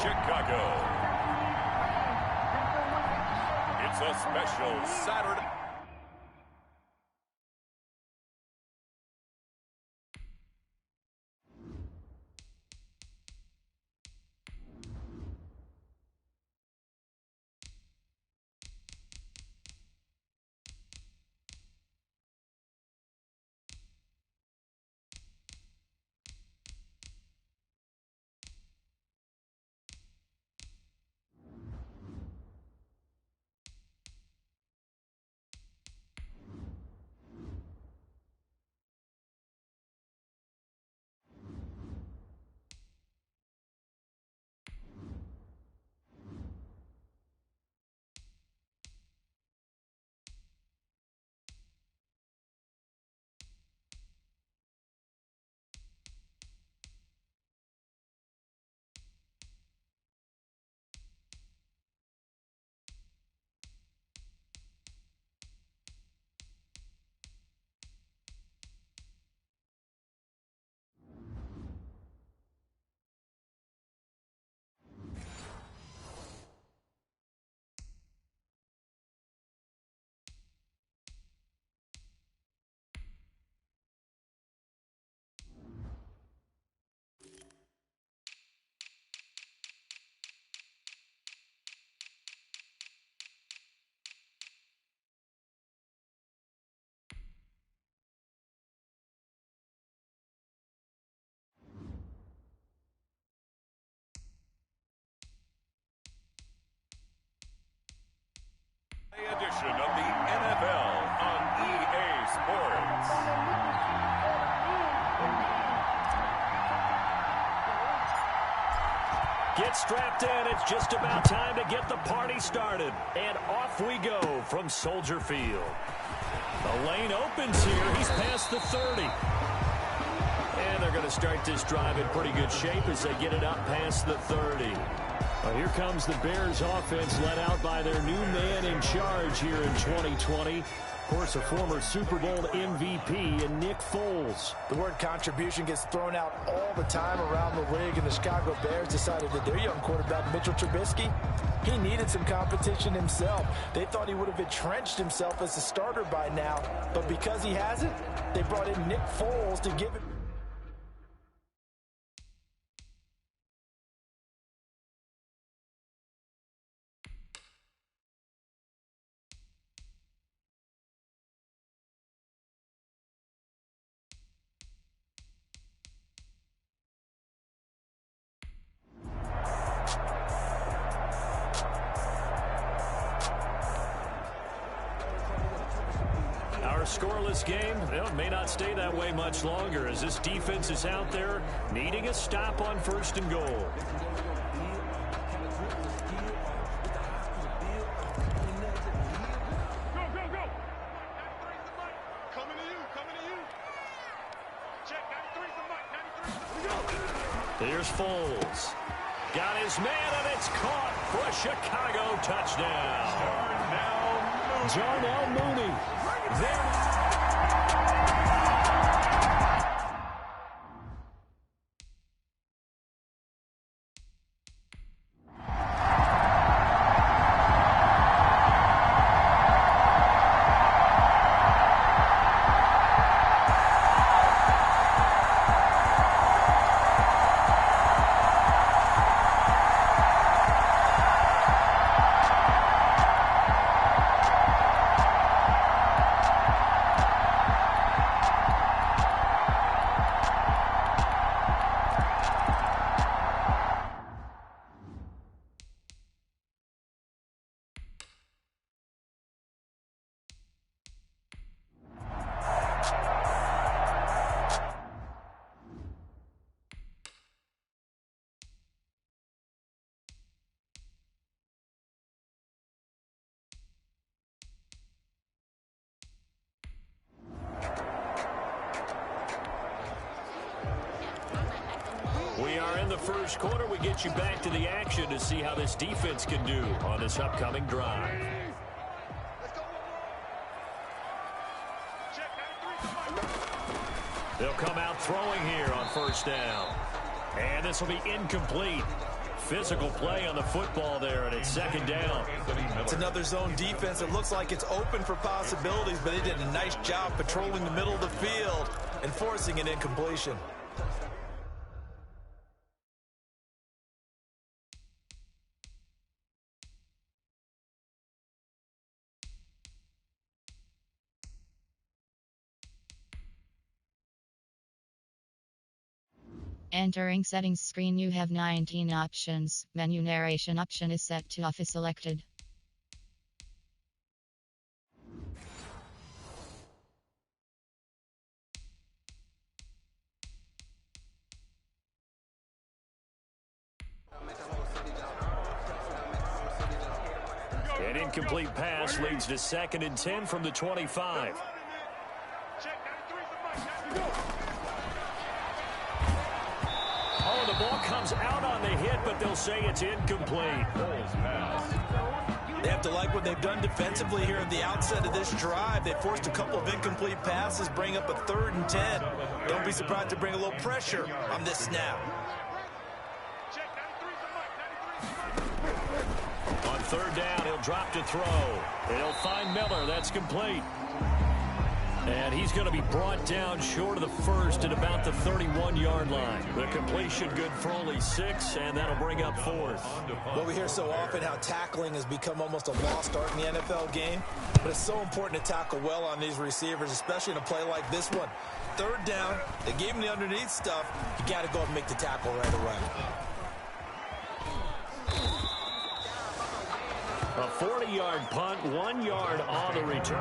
Chicago. It's a special Saturday. Edition of the NFL on EA Sports. Get strapped in. It's just about time to get the party started. And off we go from Soldier Field. The lane opens here. He's past the 30. And they're going to start this drive in pretty good shape as they get it up past the 30. Well, here comes the Bears offense led out by their new man in charge here in 2020. Of course, a former Super Bowl MVP in Nick Foles. The word contribution gets thrown out all the time around the league, and the Chicago Bears decided that their young quarterback, Mitchell Trubisky, he needed some competition himself. They thought he would have entrenched himself as a starter by now, but because he hasn't, they brought in Nick Foles to give it. Scoreless game. Well, it may not stay that way much longer as this defense is out there needing a stop on 1st and goal. Go, go, go. Coming to you. Check, 93's the mic, 93. There's Foles. Got his man, and it's caught for a Chicago touchdown. Darnell Mooney. We are in the first quarter. We get you back to the action to see how this defense can do on this upcoming drive. They'll come out throwing here on 1st down. And this will be incomplete. physical play on the football there, and it's second down. It's another zone defense. It looks like it's open for possibilities, but they did a nice job patrolling the middle of the field and forcing an incompletion. Entering settings screen, you have 19 options. Menu narration option is set to off is selected. An incomplete pass leads to 2nd and 10 from the 25. Oh, the ball comes out on the hit, but they'll say it's incomplete. They have to like what they've done defensively here at the outset of this drive. They forced a couple of incomplete passes, bring up a 3rd and 10. Don't be surprised to bring a little pressure on this snap. On 3rd down, he'll drop to throw. He'll find Miller. That's complete. And he's going to be brought down short of the first at about the 31-yard line. The completion good for only 6, and that'll bring up 4th. Well, we hear so often how tackling has become almost a lost art in the NFL game, but it's so important to tackle well on these receivers, especially in a play like this one. 3rd down, they gave him the underneath stuff. You got to go and make the tackle right away. A 40-yard punt, 1 yard on the return.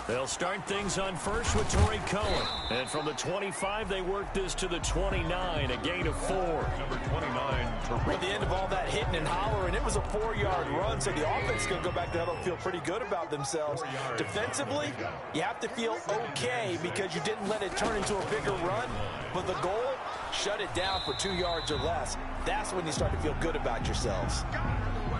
They'll start things on first with Torrey Cohen. And from the 25, they work this to the 29, a gain of 4. Number 29, At the end of all that hitting and hollering, it was a 4-yard run, so the offense is going to go back there and feel pretty good about themselves. Defensively, you have to feel okay because you didn't let it turn into a bigger run, but the goal, shut it down for 2 yards or less. That's when you start to feel good about yourselves.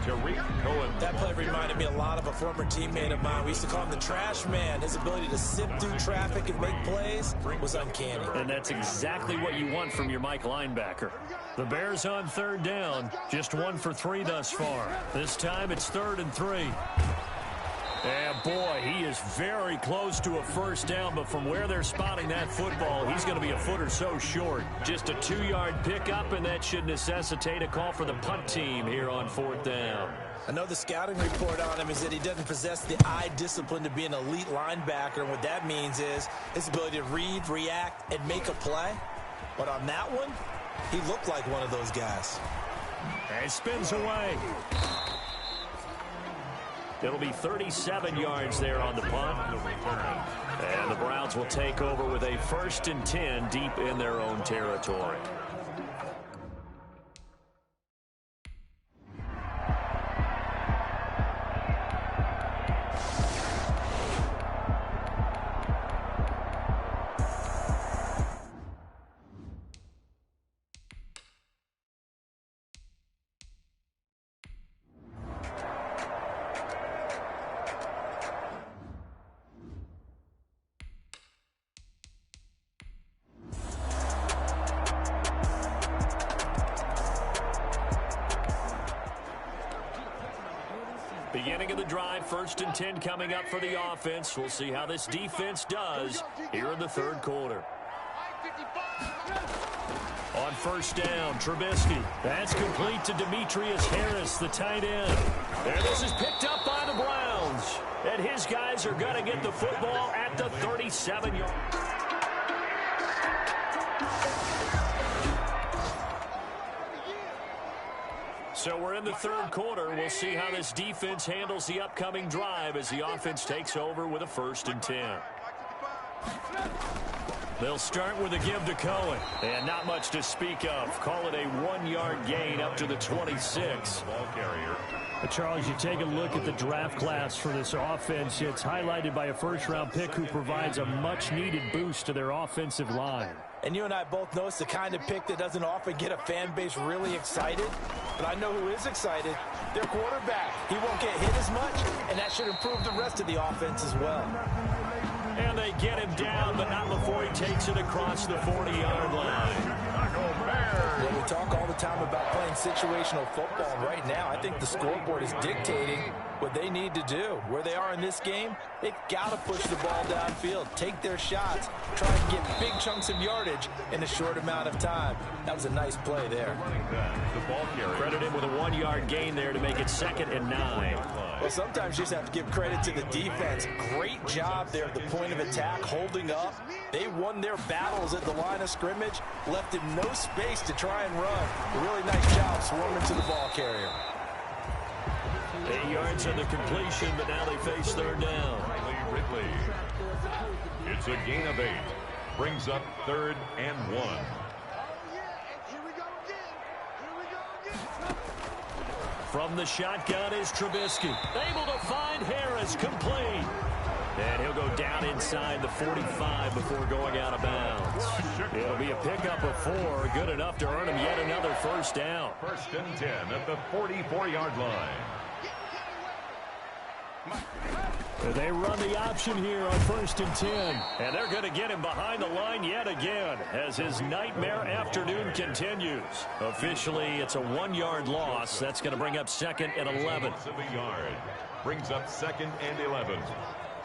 Tariq Cohen. That play reminded me a lot of a former teammate of mine. We used to call him the trash man. His ability to sift through traffic and make plays was uncanny. And that's exactly what you want from your Mike linebacker. The Bears on 3rd down, just 1 for 3 thus far. This time it's 3rd and 3. And boy, he is very close to a first down, but from where they're spotting that football, he's going to be a foot or so short. Just a 2-yard pickup, and that should necessitate a call for the punt team here on 4th down. I know the scouting report on him is that he doesn't possess the eye discipline to be an elite linebacker, and what that means is his ability to read, react, and make a play. But on that one, he looked like one of those guys. And spins away. It'll be 37 yards there on the punt. And the Browns will take over with a 1st and 10 deep in their own territory. Beginning of the drive, 1st and 10 coming up for the offense. We'll see how this defense does here in the 3rd quarter. On 1st down, Trubisky. That's complete to Demetrius Harris, the tight end. And this is picked up by the Browns. And his guys are going to get the football at the 37-yard. So we're in the third quarter. We'll see how this defense handles the upcoming drive as the offense takes over with a 1st and 10. They'll start with a give to Cohen. And not much to speak of. Call it a 1-yard gain up to the 26. Ball carrier. But Charles, you take a look at the draft class for this offense. It's highlighted by a first-round pick who provides a much-needed boost to their offensive line. And you and I both know it's the kind of pick that doesn't often get a fan base really excited. But I know who is excited. Their quarterback. He won't get hit as much, and that should improve the rest of the offense as well. And they get him down, but not before he takes it across the 40-yard line. Well, we talk all the time about playing situational football. Right now, I think the scoreboard is dictating what they need to do. Where they are in this game, they've got to push the ball downfield, take their shots, try and get big chunks of yardage in a short amount of time. That was a nice play there. The ball carrier. Credit him with a 1-yard gain there to make it 2nd and 9. Well, sometimes you just have to give credit to the defense. Great job there at the point of attack, holding up. They won their battles at the line of scrimmage, left him no space to try and run. A really nice job swarming to the ball carrier. 8 yards on the completion, but now they face 3rd down. Ridley. It's a gain of 8. Brings up 3rd and 1. From the shotgun is Trubisky. Able to find Harris, complete. And he'll go down inside the 45 before going out of bounds. It'll be a pickup of 4, good enough to earn him yet another 1st down. 1st and 10 at the 44-yard line. They run the option here on 1st and 10. And they're going to get him behind the line yet again as his nightmare afternoon continues. Officially, it's a 1-yard loss. That's going to bring up 2nd and 11. Of a yard. Brings up 2nd and 11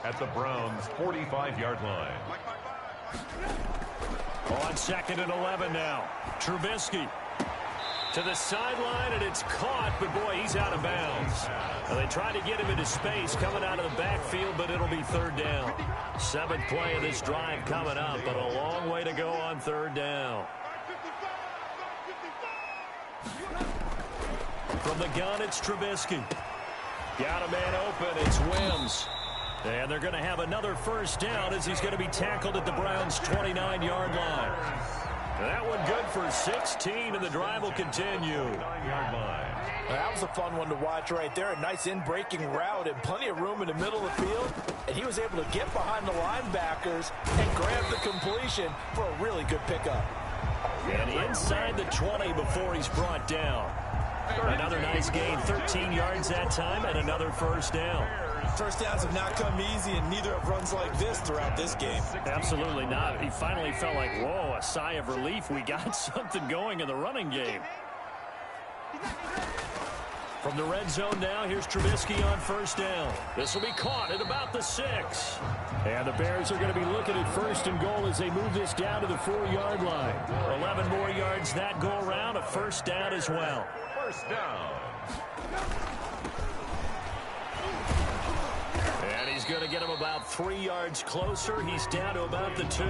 at the Browns' 45-yard line. On 2nd and 11 now. Trubisky to the sideline, and it's caught, but boy, he's out of bounds. Well, they tried to get him into space coming out of the backfield, but it'll be 3rd down. 7th play of this drive coming up, but a long way to go on 3rd down. From the gun, it's Trubisky. Got a man open, it's Wims. And they're going to have another 1st down as he's going to be tackled at the Browns' 29-yard line. That one good for 16, and the drive will continue. 9-yard line. That was a fun one to watch right there. A nice in-breaking route and plenty of room in the middle of the field. And he was able to get behind the linebackers and grab the completion for a really good pickup. And inside the 20 before he's brought down. Another nice gain, 13 yards that time, and another 1st down. 1st downs have not come easy, and neither have runs like this throughout this game. Absolutely not. He finally felt like, whoa, a sigh of relief. We got something going in the running game. From the red zone now, here's Trubisky on 1st down. This will be caught at about the 6. And the Bears are going to be looking at 1st and goal as they move this down to the 4-yard line. 11 more yards that go around, a 1st down as well. 1st down. And he's going to get him about 3 yards closer. He's down to about the 2.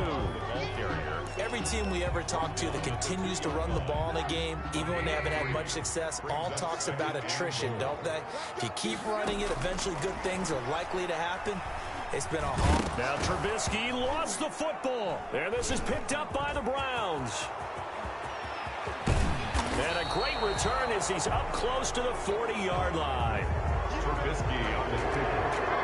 Every team we ever talk to that continues to run the ball in a game, even when they haven't had much success, all talks about attrition, don't they? If you keep running it, eventually good things are likely to happen. It's been a hard. Now Trubisky lost the football. And this is picked up by the Browns. And a great return as he's up close to the 40-yard line. Trubisky on the ticket.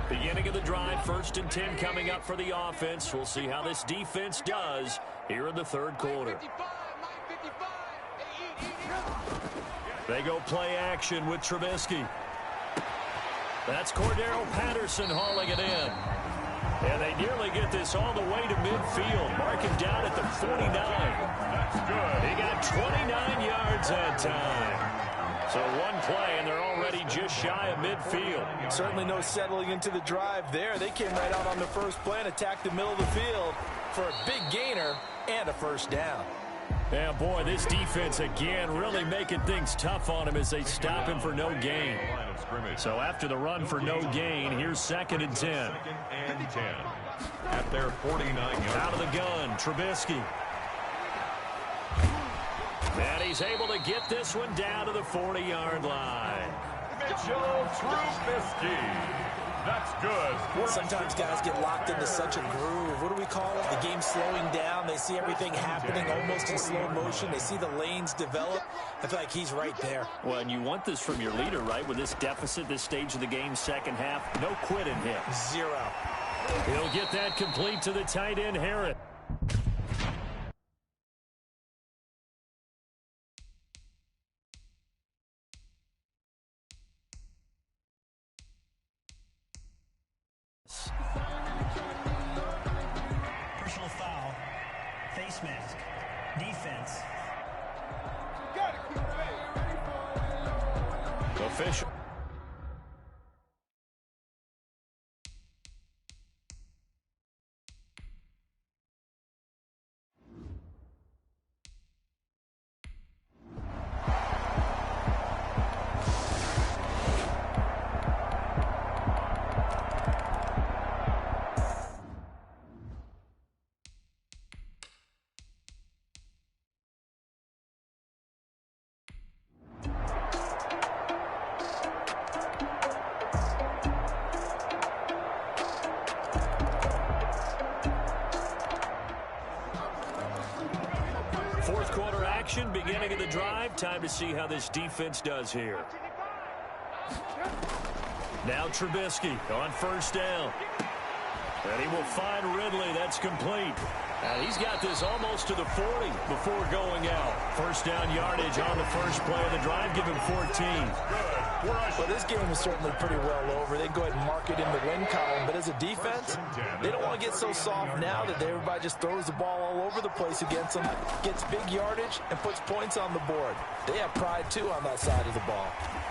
Beginning of the drive, 1st and 10 coming up for the offense. We'll see how this defense does here in the 3rd quarter. They go play action with Trubisky. That's Cordero Patterson hauling it in. And they nearly get this all the way to midfield. Mark him down at the 49. That's good. He got 29 yards that time. So one play, and they're already just shy of midfield. Certainly no settling into the drive there. They came right out on the first play and attacked the middle of the field for a big gainer and a 1st down. Yeah, boy, this defense again really making things tough on him as they stop him for no gain. So after the run for no gain, here's 2nd and 10. 2nd and 10 at their 49-yard. Out of the gun, Trubisky. And he's able to get this one down to the 40-yard line. Mitchell Trubisky. That's good. Sometimes guys get locked into such a groove. What do we call it? The game slowing down. They see everything happening almost in slow motion. They see the lanes develop. I feel like he's right there. Well, and you want this from your leader, right? With this deficit, this stage of the game, second half, no quit in him. 0. He'll get that complete to the tight end, Harris. Personal foul, face mask, defense. Official. Fourth quarter action, beginning of the drive. Time to see how this defense does here. Now Trubisky on 1st down. And he will find Ridley. That's complete. And he's got this almost to the 40 before going out. 1st down yardage on the first play of the drive. Give him 14. Well, this game is certainly pretty well over. They go ahead and mark it in the win column. But as a defense, they don't want to get so soft now that everybody just throws the ball all over the place against them, gets big yardage, and puts points on the board. They have pride, too, on that side of the ball.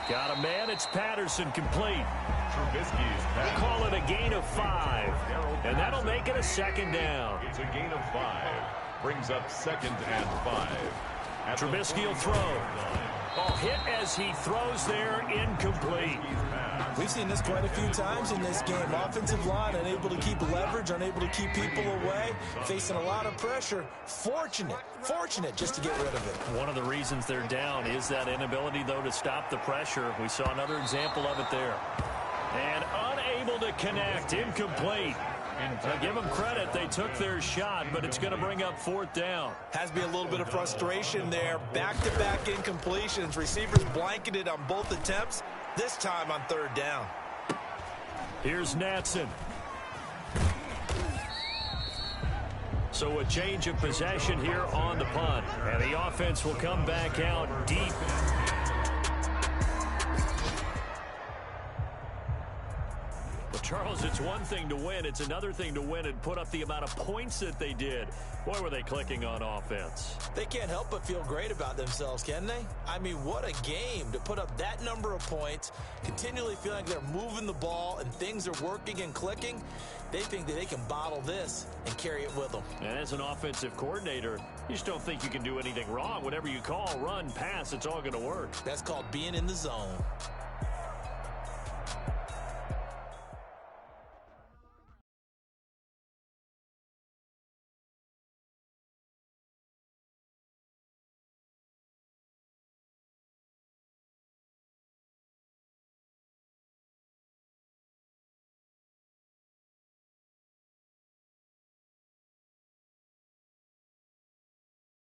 Got a man. It's Patterson, complete. Trubisky's We'll call it a gain of 5. And that'll make it a 2nd down. It's a gain of 5. Brings up 2nd and 5. Trubisky will throw. Oh, hit as he throws there, incomplete. We've seen this quite a few times in this game. Offensive line unable to keep leverage, unable to keep people away, facing a lot of pressure. Fortunate just to get rid of it. One of the reasons they're down is that inability, though, to stop the pressure. We saw another example of it there. And unable to connect, incomplete. Now, give them credit. They took their shot, but it's going to bring up 4th down. Has to be a little bit of frustration there. Back-to-back incompletions. Receivers blanketed on both attempts, this time on 3rd down. Here's Natson. So a change of possession here on the punt. And the offense will come back out deep. Charles, it's one thing to win. It's another thing to win and put up the amount of points that they did. Boy, were they clicking on offense. They can't help but feel great about themselves, can they? I mean, what a game to put up that number of points, continually feeling like they're moving the ball and things are working and clicking. They think that they can bottle this and carry it with them. And as an offensive coordinator, you just don't think you can do anything wrong. Whatever you call, run, pass, it's all going to work. That's called being in the zone.